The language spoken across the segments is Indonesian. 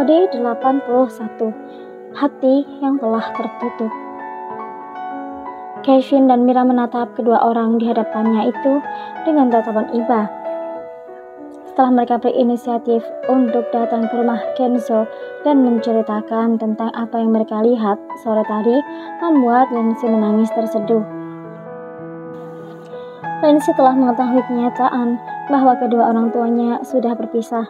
Episode 81. Hati yang telah tertutup. Kevin dan Mira menatap kedua orang di hadapannya itu dengan tatapan iba. Setelah mereka berinisiatif untuk datang ke rumah Kenzo dan menceritakan tentang apa yang mereka lihat sore tadi, membuat Lindsay menangis terseduh. Lindsay telah mengetahui kenyataan bahwa kedua orang tuanya sudah berpisah.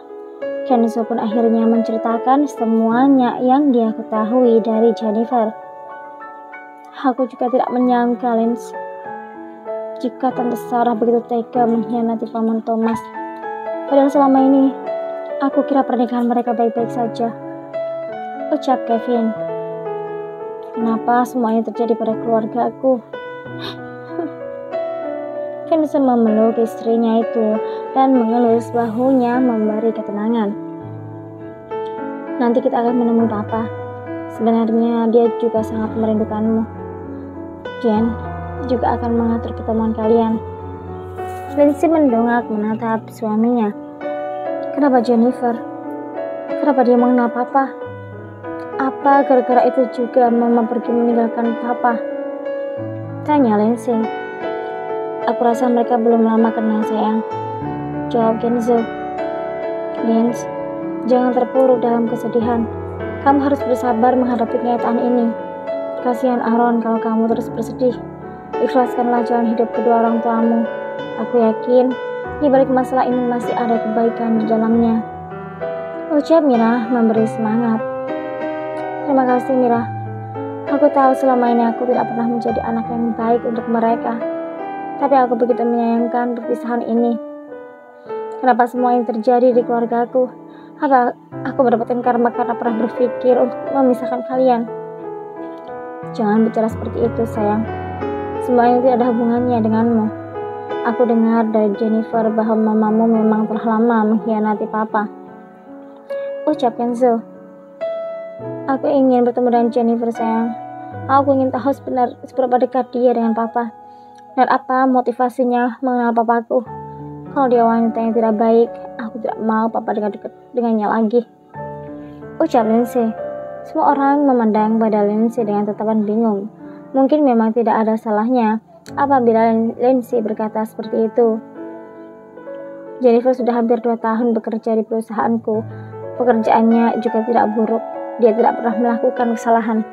Kenzo pun akhirnya menceritakan semuanya yang dia ketahui dari Jennifer. Aku juga tidak menyangka, Lindsay, jika Tante Sarah begitu tega mengkhianati Paman Thomas. Padahal selama ini, aku kira pernikahan mereka baik-baik saja, ucap Kevin. Kenapa semua ini terjadi pada keluarga aku? Kenzo memeluk istrinya itu dan mengelus bahunya memberi ketenangan. Nanti kita akan menemui Papa. Sebenarnya dia juga sangat merindukanmu. Jen juga akan mengatur pertemuan kalian. Lindsay mendongak menatap suaminya. Kenapa Jennifer? Kenapa dia mengenal Papa? Apa gara-gara itu juga Mama pergi meninggalkan Papa? Tanya Lindsay. Aku rasa mereka belum lama kenal, sayang, jawab Kenzo. Lindsay, jangan terpuruk dalam kesedihan. Kamu harus bersabar menghadapi kenyataan ini. Kasihan Aaron kalau kamu terus bersedih. Ikhlaskanlah jalan hidup kedua orang tuamu. Aku yakin di balik masalah ini masih ada kebaikan di dalamnya, ucap Mira memberi semangat. Terima kasih, Mira. Aku tahu selama ini aku tidak pernah menjadi anak yang baik untuk mereka. Tapi aku begitu menyayangkan perpisahan ini. Kenapa semua ini terjadi di keluarga aku? Apa aku mendapatkan karma karena pernah berpikir untuk memisahkan kalian? Jangan bicara seperti itu, sayang. Semua ini tidak ada hubungannya denganmu. Aku dengar dari Jennifer bahwa mamamu memang telah lama mengkhianati Papa, ucap Kenzo. Aku ingin bertemu dengan Jennifer, sayang. Aku ingin tahu seberapa dekat dia dengan Papa. Dan apa motivasinya mengenal papaku? Kalau dia wanita yang tidak baik, aku tidak mau Papa dekat-dekat dengannya lagi, ucap Lindsay. Semua orang memandang pada Lindsay dengan tatapan bingung. Mungkin memang tidak ada salahnya apabila Lindsay berkata seperti itu. Jennifer sudah hampir 2 tahun bekerja di perusahaanku. Pekerjaannya juga tidak buruk. Dia tidak pernah melakukan kesalahan.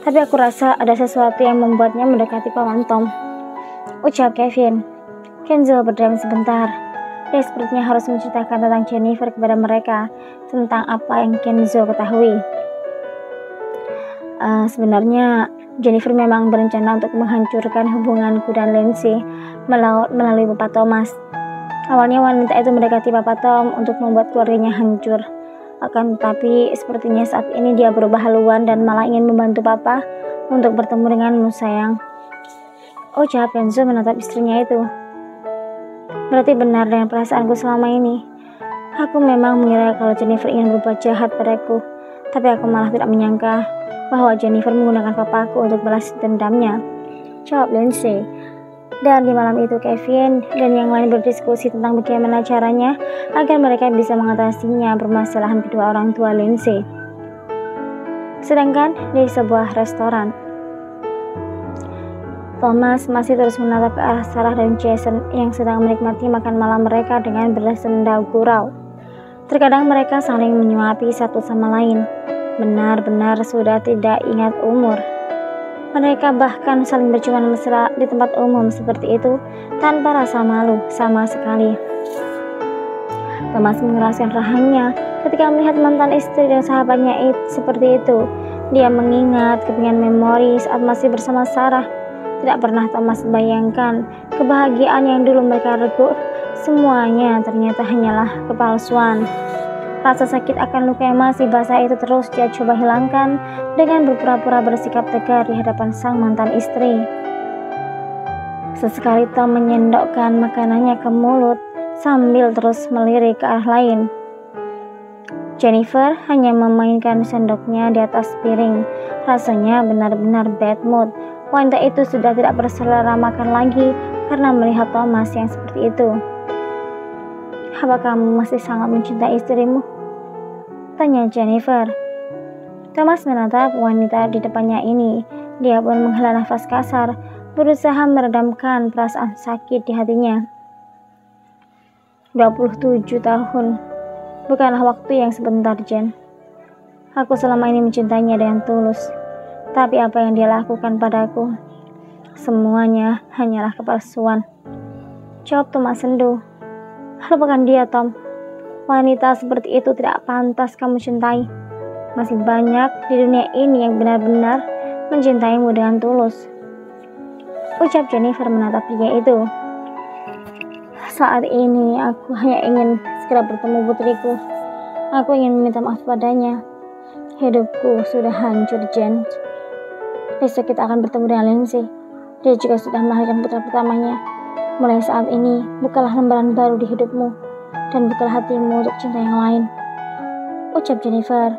Tapi aku rasa ada sesuatu yang membuatnya mendekati Paman Tom, ucap Kevin. Kenzo berdiam sebentar. Dia sepertinya harus menceritakan tentang Jennifer kepada mereka, tentang apa yang Kenzo ketahui. Sebenarnya Jennifer memang berencana untuk menghancurkan hubunganku dan Lindsay melalui Papa Thomas. Awalnya wanita itu mendekati Papa Tom untuk membuat keluarganya hancur. Akan tetapi sepertinya saat ini dia berubah haluan dan malah ingin membantu Papa untuk bertemu denganmu, sayang, ucap Kenzo menatap istrinya itu. Berarti benar dengan perasaanku selama ini. Aku memang mengira kalau Jennifer ingin berbuat jahat padaku, tapi aku malah tidak menyangka bahwa Jennifer menggunakan papaku untuk balas dendamnya, jawab Lindsay. Dan di malam itu Kevin dan yang lain berdiskusi tentang bagaimana caranya agar mereka bisa mengatasinya permasalahan kedua orang tua Lindsay. Sedangkan di sebuah restoran, Thomas masih terus menatap ke arah Sarah dan Jason yang sedang menikmati makan malam mereka dengan bersenda gurau. Terkadang mereka saling menyuapi satu sama lain. Benar-benar sudah tidak ingat umur. Mereka bahkan saling berciuman mesra di tempat umum seperti itu tanpa rasa malu sama sekali. Thomas mengeraskan rahangnya ketika melihat mantan istri dan sahabatnya seperti itu. Dia mengingat kepingan memori saat masih bersama Sarah. Tidak pernah Thomas bayangkan kebahagiaan yang dulu mereka regu, semuanya ternyata hanyalah kepalsuan. Rasa sakit akan luka yang masih basah itu terus dia coba hilangkan dengan berpura-pura bersikap tegar di hadapan sang mantan istri. Sesekali Tom menyendokkan makanannya ke mulut sambil terus melirik ke arah lain. Jennifer hanya memainkan sendoknya di atas piring. Rasanya benar-benar bad mood. Wanita itu sudah tidak berselera makan lagi karena melihat Thomas yang seperti itu. Apa kamu masih sangat mencintai istrimu? Tanya Jennifer. Thomas menatap wanita di depannya ini. Dia pun menghela nafas kasar, berusaha meredamkan perasaan sakit di hatinya. 27 tahun. Bukanlah waktu yang sebentar, Jen. Aku selama ini mencintainya dengan tulus. Tapi apa yang dia lakukan padaku, semuanya hanyalah kepalsuan. Jawab Thomas sendu. Lupakan dia, Tom. Wanita seperti itu tidak pantas kamu cintai. Masih banyak di dunia ini yang benar-benar mencintaimu dengan tulus. Ucap Jennifer menatap pria itu. Saat ini aku hanya ingin segera bertemu putriku. Aku ingin meminta maaf padanya. Hidupku sudah hancur, Jen. Besok kita akan bertemu dengan Lindsay. Dia juga sudah melahirkan putra pertamanya. Mulai saat ini, bukalah lembaran baru di hidupmu, dan bukalah hatimu untuk cinta yang lain. Ucap Jennifer.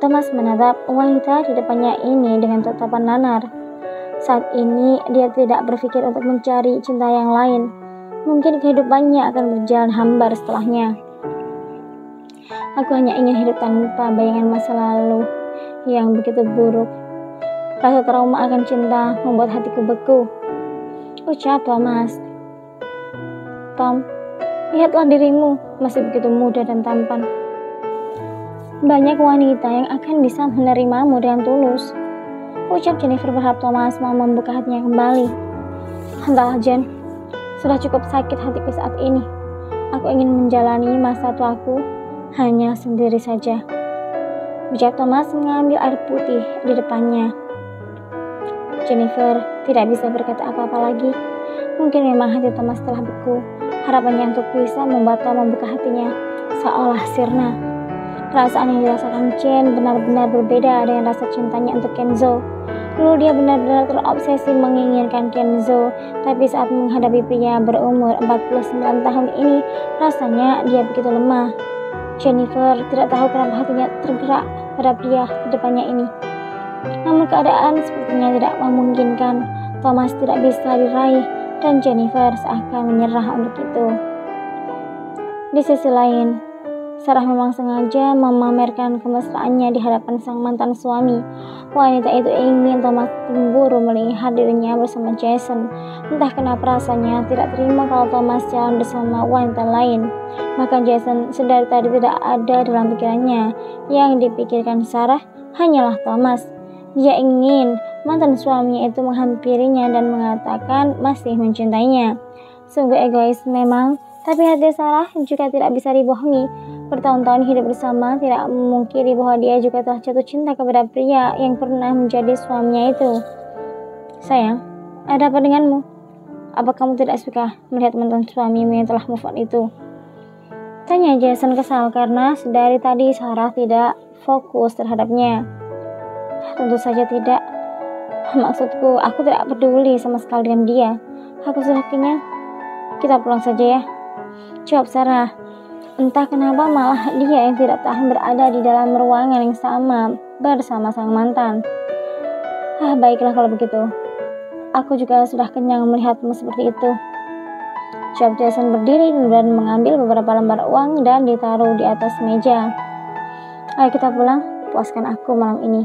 Thomas menatap wanita di depannya ini dengan tatapan nanar. Saat ini, dia tidak berpikir untuk mencari cinta yang lain. Mungkin kehidupannya akan berjalan hambar setelahnya. Aku hanya ingin hidup tanpa bayangan masa lalu yang begitu buruk. Rasa trauma akan cinta membuat hatiku beku. Ucap Thomas. Tom, lihatlah dirimu, masih begitu muda dan tampan. Banyak wanita yang akan bisa menerimamu dengan tulus. Ucap Jennifer berharap Thomas mau membuka hatinya kembali. Entahlah, Jen. Sudah cukup sakit hatiku saat ini. Aku ingin menjalani masa tuaku hanya sendiri saja. Ucap Thomas mengambil air putih di depannya. Jennifer tidak bisa berkata apa-apa lagi. Mungkin memang hati Thomas telah beku. Harapannya untuk bisa membuat Tom membuka hatinya seolah sirna. Perasaan yang dirasakan Jen benar-benar berbeda dengan rasa cintanya untuk Kenzo. Dulu dia benar-benar terobsesi menginginkan Kenzo, tapi saat menghadapi pria berumur 49 tahun ini, rasanya dia begitu lemah. Jennifer tidak tahu kenapa hatinya tergerak pada pria di depannya ini. Namun keadaan sepertinya tidak memungkinkan. Thomas tidak bisa diraih dan Jennifer seakan menyerah untuk itu. Di sisi lain, Sarah memang sengaja memamerkan kemesraannya di hadapan sang mantan suami. Wanita itu ingin Thomas cemburu melihat dirinya bersama Jason. Entah kenapa rasanya tidak terima kalau Thomas jalan bersama wanita lain. Bahkan Jason sedari tadi tidak ada dalam pikirannya. Yang dipikirkan Sarah hanyalah Thomas. Dia ingin mantan suaminya itu menghampirinya dan mengatakan masih mencintainya. Sungguh egois memang, tapi hati Sarah juga tidak bisa dibohongi. Bertahun-tahun hidup bersama tidak memungkiri bahwa dia juga telah jatuh cinta kepada pria yang pernah menjadi suaminya itu. Sayang, ada apa denganmu? Apa kamu tidak suka melihat mantan suamimu yang telah move on itu? Tanya Jason kesal karena sedari tadi Sarah tidak fokus terhadapnya. Tentu saja tidak. Maksudku, aku tidak peduli sama sekali dengan dia. Aku sudah kenyang. Kita pulang saja ya. Jawab Sarah. Entah kenapa malah dia yang tidak tahan berada di dalam ruangan yang sama bersama sang mantan. Baiklah kalau begitu. Aku juga sudah kenyang melihatmu seperti itu. Jawab Jason berdiri dan mengambil beberapa lembar uang dan ditaruh di atas meja. Ayo kita pulang, puaskan aku malam ini.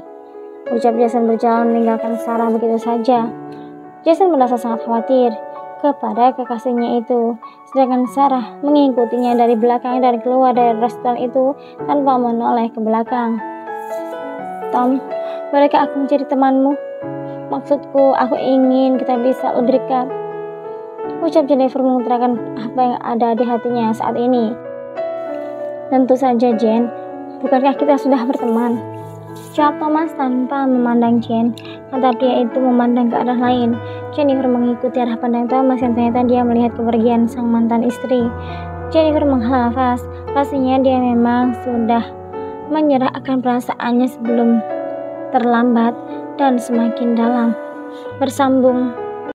Ucap Jason berjalan meninggalkan Sarah begitu saja. Jason merasa sangat khawatir kepada kekasihnya itu, sedangkan Sarah mengikutinya dari belakang dan keluar dari restoran itu tanpa menoleh ke belakang. Tom, bolehkah aku menjadi temanmu? Maksudku, aku ingin kita bisa lebih dekat. Ucap Jennifer mengutarakan apa yang ada di hatinya saat ini. Tentu saja, Jen. Bukankah kita sudah berteman? Jawab Thomas tanpa memandang Jen. Mata pria itu memandang ke arah lain. Jennifer mengikuti arah pandang Thomas yang ternyata dia melihat kepergian sang mantan istri. Jennifer menghela nafas. Rasanya dia memang sudah menyerah akan perasaannya sebelum terlambat dan semakin dalam. Bersambung.